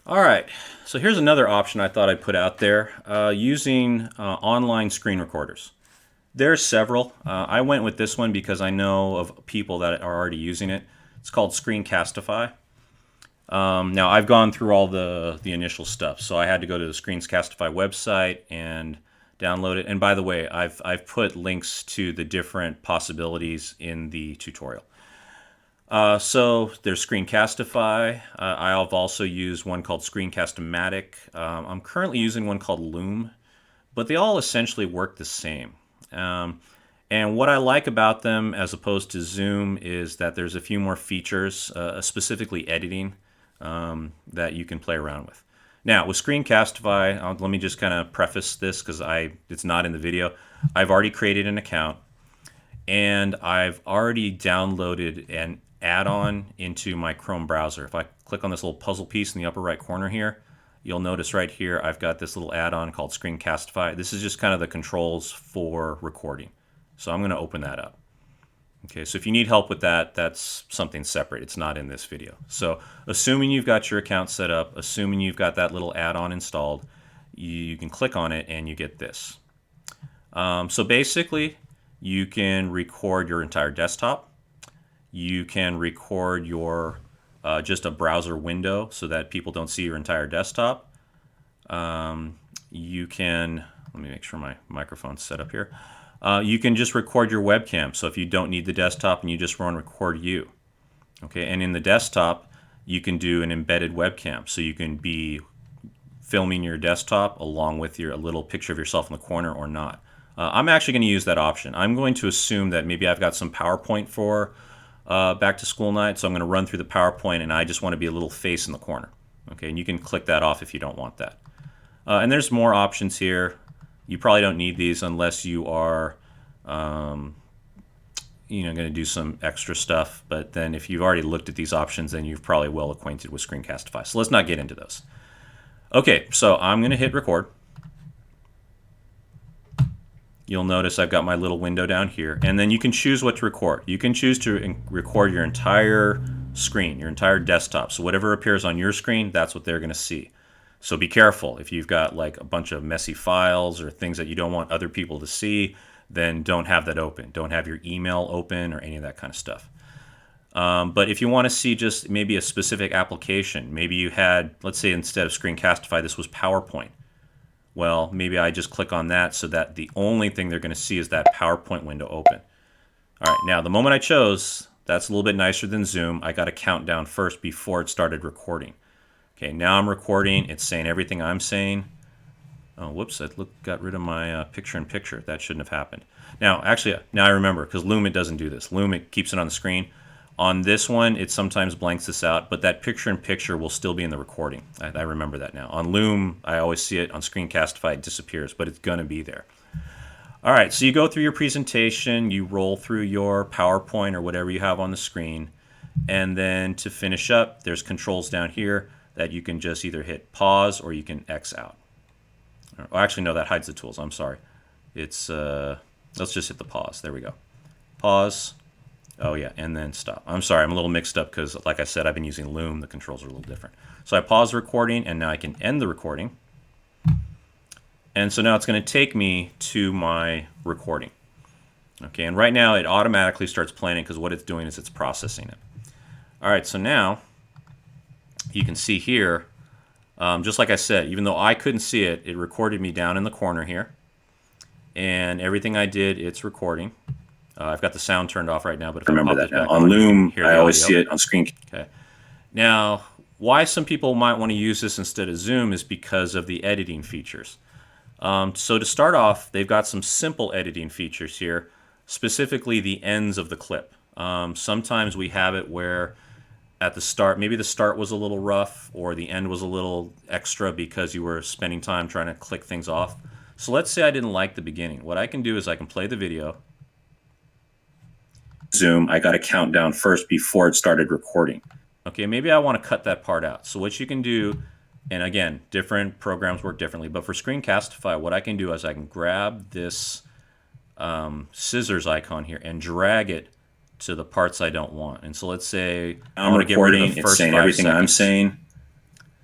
All right, so here's another option I thought I'd put out there, using online screen recorders. There's several. I went with this one because I know of people that are already using it. It's called Screencastify. Now, I've gone through all the initial stuff, so I had to go to the Screencastify website and download it. And by the way, I've put links to the different possibilities in the tutorial. So there's Screencastify. I've also used one called Screencast-O-Matic. I'm currently using one called Loom, but they all essentially work the same. And what I like about them as opposed to Zoom is that there's a few more features, specifically editing, that you can play around with. Now, with Screencastify, let me just kind of preface this because it's not in the video. I've already created an account, and I've already downloaded an add-on into my Chrome browser. If I click on this little puzzle piece in the upper right corner here, you'll notice right here I've got this little add-on called Screencastify. This is just kind of the controls for recording. So I'm going to open that up. Okay, so if you need help with that, that's something separate. It's not in this video. So assuming you've got your account set up, assuming you've got that little add-on installed, you can click on it and you get this. So basically, you can record your entire desktop. You can record your just a browser window so that people don't see your entire desktop. You can, let me make sure my microphone's set up here. You can just record your webcam. So if you don't need the desktop and you just want to record you. Okay, and in the desktop, you can do an embedded webcam. So you can be filming your desktop along with a little picture of yourself in the corner or not. I'm actually going to use that option. I'm going to assume that maybe I've got some PowerPoint for back to school night, so I'm going to run through the PowerPoint and I just want to be a little face in the corner. Okay, and you can click that off if you don't want that. And there's more options here. You probably don't need these unless you are going to do some extra stuff. But then if you've already looked at these options, then you're probably well acquainted with Screencastify. So let's not get into those. Okay, so I'm going to hit record. You'll notice I've got my little window down here, and then you can choose what to record. You can choose to record your entire screen, your entire desktop. So whatever appears on your screen, that's what they're going to see. So be careful. If you've got like a bunch of messy files or things that you don't want other people to see, then don't have that open. Don't have your email open or any of that kind of stuff. But if you want to see just maybe a specific application, maybe you had, let's say instead of Screencastify, this was PowerPoint. Well, maybe I just click on that so that the only thing they're going to see is that PowerPoint window open. All right, now the moment I chose, that's a little bit nicer than Zoom. I got to count down first before it started recording. Okay, now I'm recording. It's saying everything I'm saying. Oh, whoops, I got rid of my picture-in-picture. That shouldn't have happened. Now, actually, now I remember, because Loom, it doesn't do this. Loom, it keeps it on the screen. On this one, it sometimes blanks this out, but that picture-in-picture will still be in the recording. I remember that now. On Loom, I always see it. On Screencastify, it disappears, but it's going to be there. All right, so you go through your presentation, you roll through your PowerPoint or whatever you have on the screen, and then to finish up, there's controls down here that you can just either hit pause or you can X out. Oh, actually, no, that hides the tools. I'm sorry. It's let's just hit the pause. There we go. Pause. Oh, yeah, and then stop. I'm sorry, I'm a little mixed up because, like I said, I've been using Loom. The controls are a little different. So I pause the recording, and now I can end the recording. And so now it's going to take me to my recording. Okay, and right now it automatically starts playing it because what it's doing is it's processing it. All right, so now you can see here, just like I said, even though I couldn't see it, it recorded me down in the corner here. And everything I did, it's recording. I've got the sound turned off right now, but if I pop this back on Loom, I always see it on screen. Okay. Now, why some people might want to use this instead of Zoom is because of the editing features. So to start off, they've got some simple editing features here, specifically the ends of the clip. Sometimes we have it where at the start, maybe the start was a little rough or the end was a little extra because you were spending time trying to click things off. So let's say I didn't like the beginning. What I can do is I can play the video. Zoom, I got to count down first before it started recording. Okay, maybe I want to cut that part out. So what you can do, and again, different programs work differently, but for Screencastify, what I can do is I can grab this scissors icon here and drag it to the parts I don't want. And so let's say I'm recording, it's saying everything I'm saying.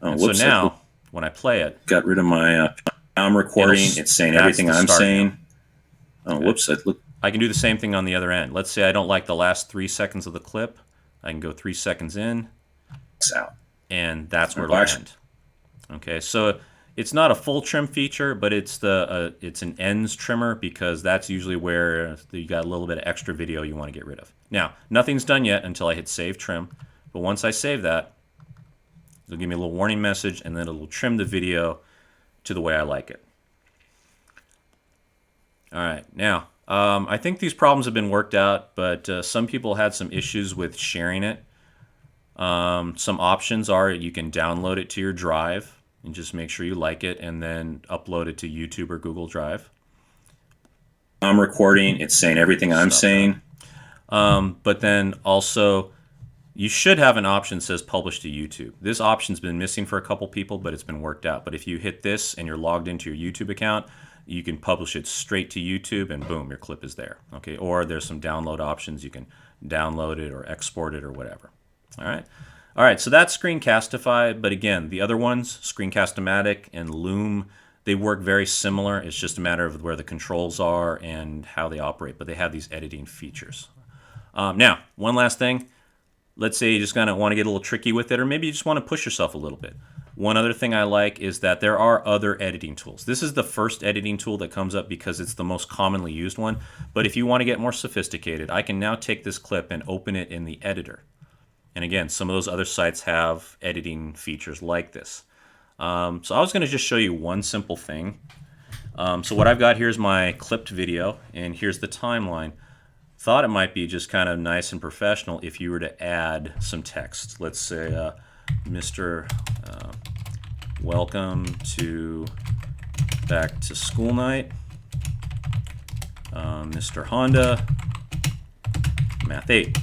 And so now, when I play it, got rid of my. I'm recording. It's saying everything I'm saying. Now. Oh, whoops! I can do the same thing on the other end. Let's say I don't like the last 3 seconds of the clip. I can go 3 seconds in, out, and that's where it'll end. Okay, so it's not a full trim feature, but it's an ends trimmer because that's usually where you got a little bit of extra video you want to get rid of. Now, nothing's done yet until I hit Save Trim, but once I save that, it'll give me a little warning message, and then it'll trim the video to the way I like it. All right, now, I think these problems have been worked out, but some people had some issues with sharing it. Some options are you can download it to your drive and just make sure you like it and then upload it to YouTube or Google Drive. I'm recording. It's saying everything I'm saying. But then also, you should have an option that says publish to YouTube. This option's been missing for a couple people, but it's been worked out. But if you hit this and you're logged into your YouTube account, you can publish it straight to YouTube and boom, your clip is there. Okay, or there's some download options. You can download it or export it or whatever. All right, so that's Screencastify, but again, the other ones, Screencast-O-Matic and Loom, they work very similar. It's just a matter of where the controls are and how they operate, but they have these editing features. Now, one last thing. Let's say you just kind of want to get a little tricky with it, or maybe you just want to push yourself a little bit. One other thing I like is that there are other editing tools. This is the first editing tool that comes up because it's the most commonly used one, but if you want to get more sophisticated, I can now take this clip and open it in the editor. And again, some of those other sites have editing features like this. So I was going to just show you one simple thing. So what I've got here is my clipped video, and here's the timeline. Thought it might be just kind of nice and professional if you were to add some text. Let's say, Mr. Welcome to Back to School Night. Mr. Honda, Math 8.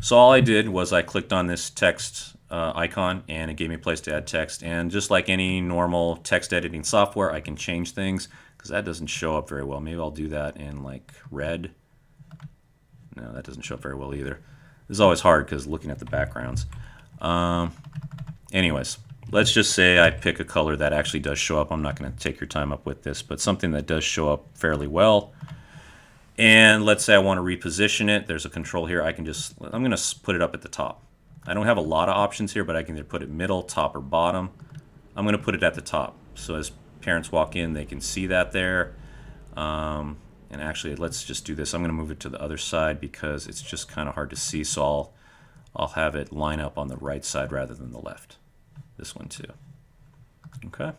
So all I did was I clicked on this text icon and it gave me a place to add text. And just like any normal text editing software, I can change things because that doesn't show up very well. Maybe I'll do that in like red. No, that doesn't show up very well either. This is always hard because looking at the backgrounds. Anyways, let's just say I pick a color that actually does show up. I'm not going to take your time up with this, but something that does show up fairly well. And let's say I want to reposition it. There's a control here. I'm going to put it up at the top. I don't have a lot of options here, but I can either put it middle, top, or bottom. I'm going to put it at the top. So as parents walk in, they can see that there. And actually, let's just do this. I'm going to move it to the other side because it's just kind of hard to see. So I'll have it line up on the right side rather than the left. This one too. Okay.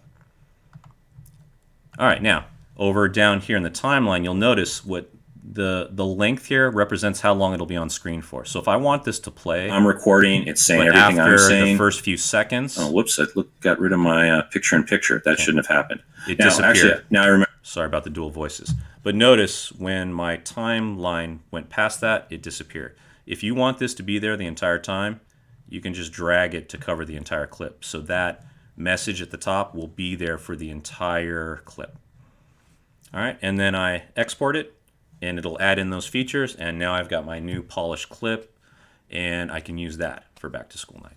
All right, now over down here in the timeline, you'll notice what the length here represents how long it'll be on screen for. So if I want this to play, I'm recording. It's saying everything I'm saying. After the first few seconds. Oh, whoops! I got rid of my picture-in-picture. That shouldn't have happened. It disappeared. Actually, now I remember. Sorry about the dual voices. But notice when my timeline went past that, it disappeared. If you want this to be there the entire time, you can just drag it to cover the entire clip. So that message at the top will be there for the entire clip. All right, and then I export it, and it'll add in those features, and now I've got my new polished clip, and I can use that for Back to School Night.